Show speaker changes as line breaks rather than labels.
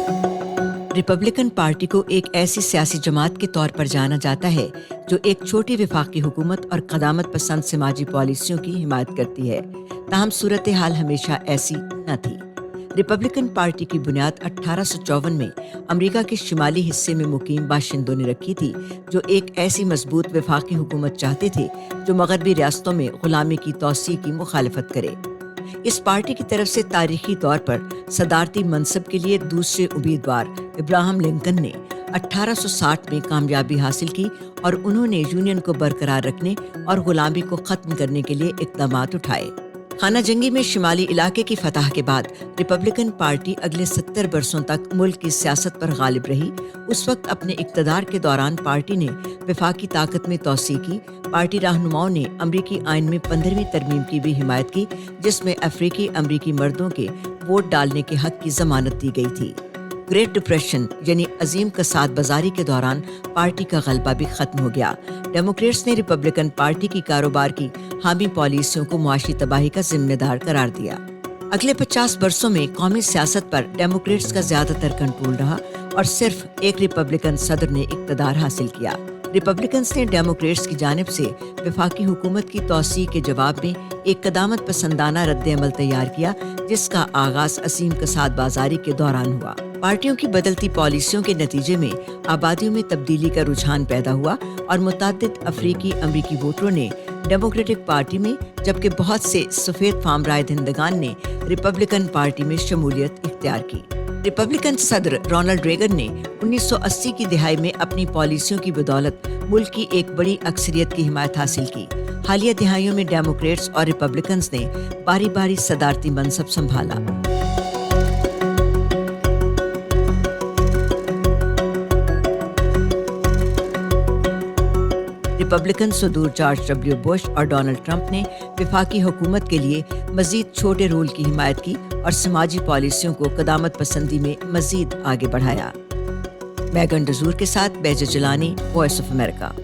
Republican party को एक ऐसी सियासी जमात के तौर पर जाना जाता है जो एक छोटी वफाकी हुकूमत और क़दामत पसंद समाजी पॉलिसियों की हिमायत करती है। ताहम सूरत हाल हमेशा ऐसी न थी। रिपब्लिकन पार्टी की बुनियाद 1854 में अमेरिका के शिमाली हिस्से में मुकीम बाशिंदों ने रखी थी, जो एक ऐसी मजबूत वफाकी हुकूमत चाहते थे जो मगरबी रियासतों में गुलामी की तौसीह की मुखालफत करे। इस पार्टी की तरफ से तारीखी तौर पर सदारती मनसब के लिए दूसरे उम्मीदवार इब्राहिम लिंकन ने 1860 में कामयाबी हासिल की और उन्होंने यूनियन को बरकरार रखने और गुलामी को ख़त्म करने के लिए इक़दामात उठाए। खाना जंगी में शिमाली इलाके की फतह के बाद रिपब्लिकन पार्टी अगले 70 बरसों तक मुल्क की सियासत पर गालिब रही। उस वक्त अपने इक़्तिदार के दौरान पार्टी ने वफाकी ताकत में तौसीह की। पार्टी रहनुमाओं ने अमरीकी आइन में 15वीं तरमीम की भी हिमायत की, जिसमें अफ्रीकी अमरीकी मर्दों के वोट डालने के हक की जमानत दी गई थी। ग्रेट डिप्रेशन यानी अजीम कसाद बाजारी के दौरान पार्टी का गलबा भी खत्म हो गया। डेमोक्रेट्स ने रिपब्लिकन पार्टी की कारोबार की हामी पॉलिसियों को मुआशी तबाही का जिम्मेदार करार दिया। अगले 50 वर्षों में कौमी सियासत पर डेमोक्रेट्स का ज्यादातर कंट्रोल रहा और सिर्फ एक रिपब्लिकन सदर ने इक़्तिदार हासिल किया। रिपब्लिकन्स ने डेमोक्रेट्स की जानिब से वफाकी हुकूमत की तौसीह के जवाब में एक क़दामत पसंदाना रद्द-ए-अमल तैयार किया, जिसका आगाज असीम कसाद बाजारी के दौरान हुआ। पार्टियों की बदलती पॉलिसियों के नतीजे में आबादियों में तब्दीली का रुझान पैदा हुआ और मुतअद्दिद अफ्रीकी अमरीकी वोटरों ने डेमोक्रेटिक पार्टी में, जबकि बहुत से सफ़ेद फार्म राय दहिंदगान ने रिपब्लिकन पार्टी में शमूलियत इख्तियार की। रिपब्लिकन सदर रोनाल्ड रेगन ने 1980 की दिहाई में अपनी पॉलिसियों की बदौलत मुल्क की एक बड़ी अक्सरियत की हिमायत हासिल की। हालिया दिहाइयों में डेमोक्रेट्स और रिपब्लिकन्स ने बारी बारी सदारती मनसब संभाला। रिपब्लिकन सदूर जॉर्ज डब्ल्यू बुश और डोनाल्ड ट्रंप ने वफाकी हुकूमत के लिए मजीद छोटे रोल की हिमायत की और समाजी पॉलिसियों को क़दामत पसंदी में मजीद आगे बढ़ाया। मैगन डजूर के साथ बेजा जिलानी, वॉइस ऑफ अमेरिका।